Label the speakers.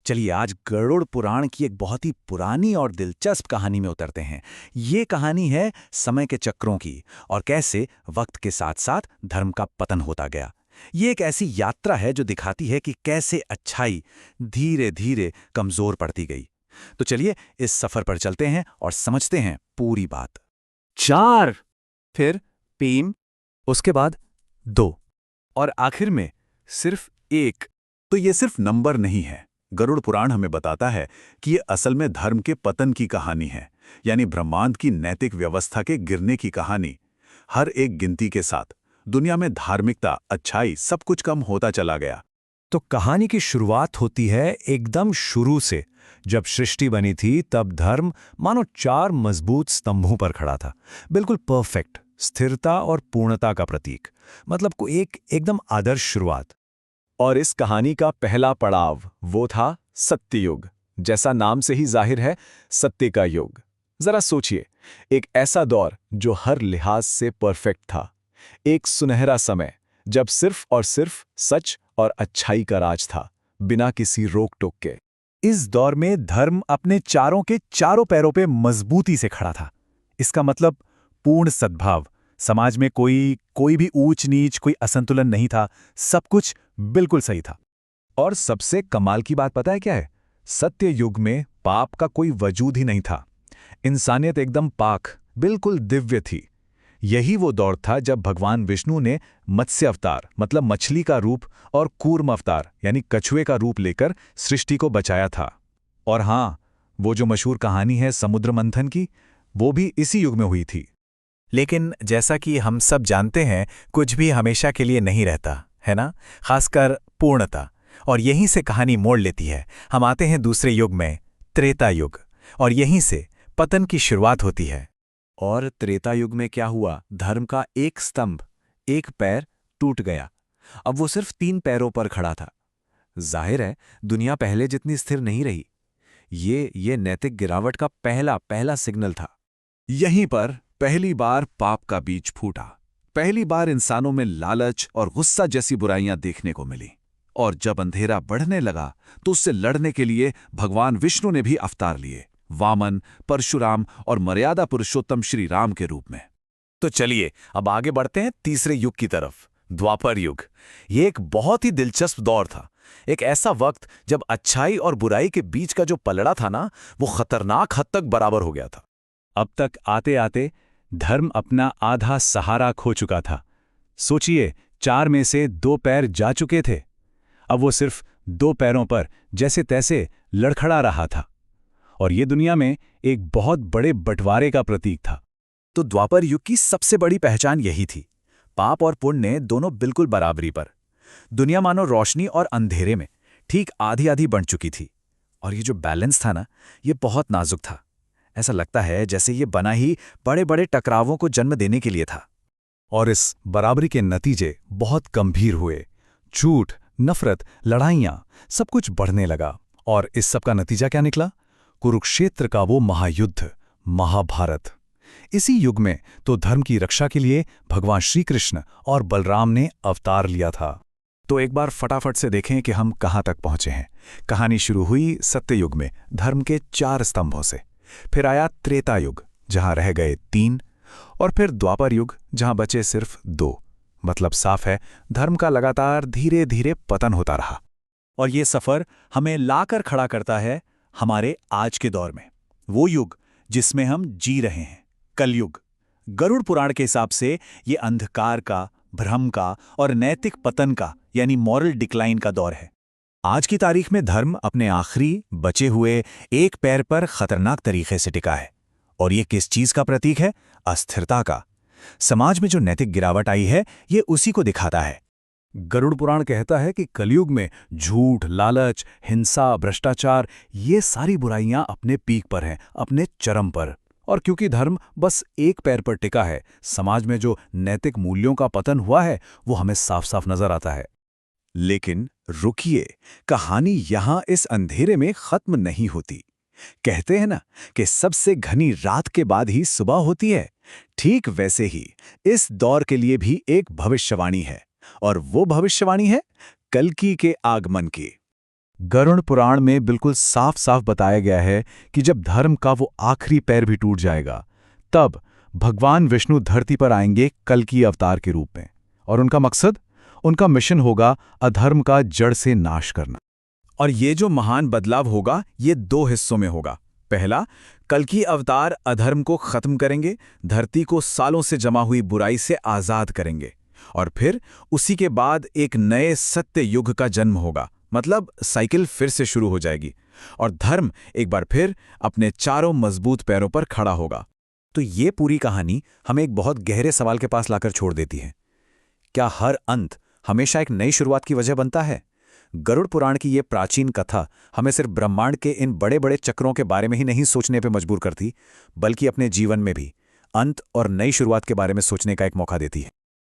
Speaker 1: चलिए आज गरुड़ पुराण की एक बहुत ही पुरानी और दिलचस्प कहानी में उतरते हैं। ये कहानी है समय के चक्रों की और कैसे वक्त के साथ साथ धर्म का पतन होता गया। ये एक ऐसी यात्रा है जो दिखाती है कि कैसे अच्छाई धीरे धीरे कमजोर पड़ती गई। तो चलिए इस सफर पर चलते हैं और समझते हैं पूरी बात।
Speaker 2: 4, फिर 3,
Speaker 1: उसके बाद 2
Speaker 2: और आखिर में सिर्फ 1।
Speaker 3: तो ये सिर्फ नंबर नहीं है। गरुड़ पुराण हमें बताता है कि ये असल में धर्म के पतन की कहानी है, यानी ब्रह्मांड की नैतिक व्यवस्था के गिरने की कहानी। हर एक गिनती के साथ दुनिया में धार्मिकता, अच्छाई सब कुछ कम होता चला गया।
Speaker 4: तो कहानी की शुरुआत होती है एकदम शुरू से। जब सृष्टि बनी थी तब धर्म मानो 4 मजबूत स्तंभों पर खड़ा था, बिल्कुल परफेक्ट, स्थिरता और पूर्णता का प्रतीक। मतलब को एकदम आदर्श शुरुआत।
Speaker 2: और इस कहानी का पहला पड़ाव वो था सत्ययुग। जैसा नाम से ही जाहिर है, सत्य का युग। जरा सोचिए, एक ऐसा दौर जो हर लिहाज से परफेक्ट था। एक सुनहरा समय जब सिर्फ और सिर्फ सच और अच्छाई का राज था, बिना किसी रोक टोक के।
Speaker 4: इस दौर में धर्म अपने चारों के चारों पैरों पे मजबूती से खड़ा था। इसका मतलब पूर्ण सद्भाव। समाज में कोई भी ऊंच नीच, कोई असंतुलन नहीं था। सब कुछ बिल्कुल सही था।
Speaker 2: और सबसे कमाल की बात पता है क्या है? सत्य युग में पाप का कोई वजूद ही नहीं था। इंसानियत एकदम पाक, बिल्कुल दिव्य थी। यही वो दौर था जब भगवान विष्णु ने मत्स्य अवतार मतलब मछली का रूप और कूर्म अवतार यानी कछुए का रूप लेकर सृष्टि को बचाया था। और हाँ, वो जो मशहूर कहानी है समुद्र मंथन की, वो भी इसी युग में हुई थी।
Speaker 1: लेकिन जैसा कि हम सब जानते हैं, कुछ भी हमेशा के लिए नहीं रहता, है ना? खासकर पूर्णता। और यहीं से कहानी मोड़ लेती है। हम आते हैं दूसरे युग में, त्रेता युग, और यहीं से पतन की शुरुआत होती है।
Speaker 2: और त्रेता युग में क्या हुआ? धर्म का एक स्तंभ, एक पैर टूट गया। अब वो सिर्फ 3 पैरों पर खड़ा था। जाहिर है, दुनिया पहले जितनी स्थिर नहीं रही। ये नैतिक गिरावट का पहला सिग्नल था।
Speaker 3: यहीं पर पहली बार पाप का बीज फूटा। पहली बार इंसानों में लालच और गुस्सा जैसी बुराइयां देखने को मिली। और जब अंधेरा बढ़ने लगा तो उससे लड़ने के लिए भगवान विष्णु ने भी अवतार लिए, वामन, परशुराम और मर्यादा पुरुषोत्तम श्री राम के रूप में।
Speaker 1: तो चलिए अब आगे बढ़ते हैं तीसरे युग की तरफ, द्वापर युग। ये एक बहुत ही दिलचस्प दौर था। एक ऐसा वक्त जब अच्छाई और बुराई के बीच का जो पलड़ा था ना, वो खतरनाक हद तक बराबर हो गया था।
Speaker 4: अब तक आते आते धर्म अपना आधा सहारा खो चुका था। सोचिए, 4 में से 2 पैर जा चुके थे। अब वो सिर्फ 2 पैरों पर जैसे तैसे लड़खड़ा रहा था। और ये दुनिया में एक बहुत बड़े बंटवारे का प्रतीक था।
Speaker 1: तो द्वापर युग की सबसे बड़ी पहचान यही थी, पाप और पुण्य दोनों बिल्कुल बराबरी पर। दुनिया मानो रोशनी और अंधेरे में ठीक आधी आधी बंट चुकी थी। और ये जो बैलेंस था ना, ये बहुत नाजुक था। ऐसा लगता है जैसे ये बना ही बड़े बड़े टकरावों को जन्म देने के लिए था।
Speaker 4: और इस बराबरी के नतीजे बहुत गंभीर हुए। झूठ, नफरत, लड़ाइयां, सब कुछ बढ़ने लगा। और इस सब का नतीजा क्या निकला? कुरुक्षेत्र का वो महायुद्ध, महाभारत। इसी युग में तो धर्म की रक्षा के लिए भगवान श्री कृष्ण और बलराम ने अवतार लिया था।
Speaker 1: तो एक बार फटाफट से देखें कि हम कहाँ तक पहुंचे हैं। कहानी शुरू हुई सत्ययुग में धर्म के 4 स्तंभों से। फिर आया त्रेता युग, जहां रह गए 3, और फिर द्वापर युग, जहां बचे सिर्फ 2। मतलब साफ है, धर्म का लगातार धीरे धीरे पतन होता रहा। और ये सफर हमें लाकर खड़ा करता है हमारे आज के दौर में, वो युग जिसमें हम जी रहे हैं, कलयुग। गरुड़ पुराण के हिसाब से ये अंधकार का, भ्रम का और नैतिक पतन का यानी मॉरल डिक्लाइन का दौर है। आज की तारीख में धर्म अपने आखिरी बचे हुए एक पैर पर खतरनाक तरीके से टिका है। और ये किस चीज का प्रतीक है? अस्थिरता का। समाज में जो नैतिक गिरावट आई है, ये उसी को दिखाता है।
Speaker 4: गरुड़ पुराण कहता है कि कलयुग में झूठ, लालच, हिंसा, भ्रष्टाचार, ये सारी बुराइयां अपने पीक पर हैं, अपने चरम पर। और क्योंकि धर्म बस एक पैर पर टिका है, समाज में जो नैतिक मूल्यों का पतन हुआ है, वो हमें साफ साफ नजर आता है।
Speaker 3: लेकिन रुकिए, कहानी यहां इस अंधेरे में खत्म नहीं होती। कहते हैं ना कि सबसे घनी रात के बाद ही सुबह होती है। ठीक वैसे ही इस दौर के लिए भी एक भविष्यवाणी है, और वो भविष्यवाणी है कल्कि के आगमन की।
Speaker 2: गरुड़ पुराण में बिल्कुल साफ साफ बताया गया है कि जब धर्म का वो आखिरी पैर भी टूट जाएगा, तब भगवान विष्णु धरती पर आएंगे कल्कि अवतार के रूप में। और उनका मकसद, उनका मिशन होगा अधर्म का जड़ से नाश करना।
Speaker 1: और ये जो महान बदलाव होगा, ये 2 हिस्सों में होगा। पहला, कल्कि अवतार अधर्म को खत्म करेंगे, धरती को सालों से जमा हुई बुराई से आजाद करेंगे। और फिर उसी के बाद एक नए सत्य युग का जन्म होगा, मतलब साइकिल फिर से शुरू हो जाएगी और धर्म एक बार फिर अपने चारों मजबूत पैरों पर खड़ा होगा।
Speaker 4: तो ये पूरी कहानी हमें एक बहुत गहरे सवाल के पास लाकर छोड़ देती है। क्या हर अंत हमेशा एक नई शुरुआत की वजह बनता है? गरुड़ पुराण की ये प्राचीन कथा हमें सिर्फ ब्रह्मांड के इन बड़े बड़े चक्रों के बारे में ही नहीं सोचने पे मजबूर करती, बल्कि अपने जीवन में भी अंत और नई शुरुआत के बारे में सोचने का एक मौका देती है।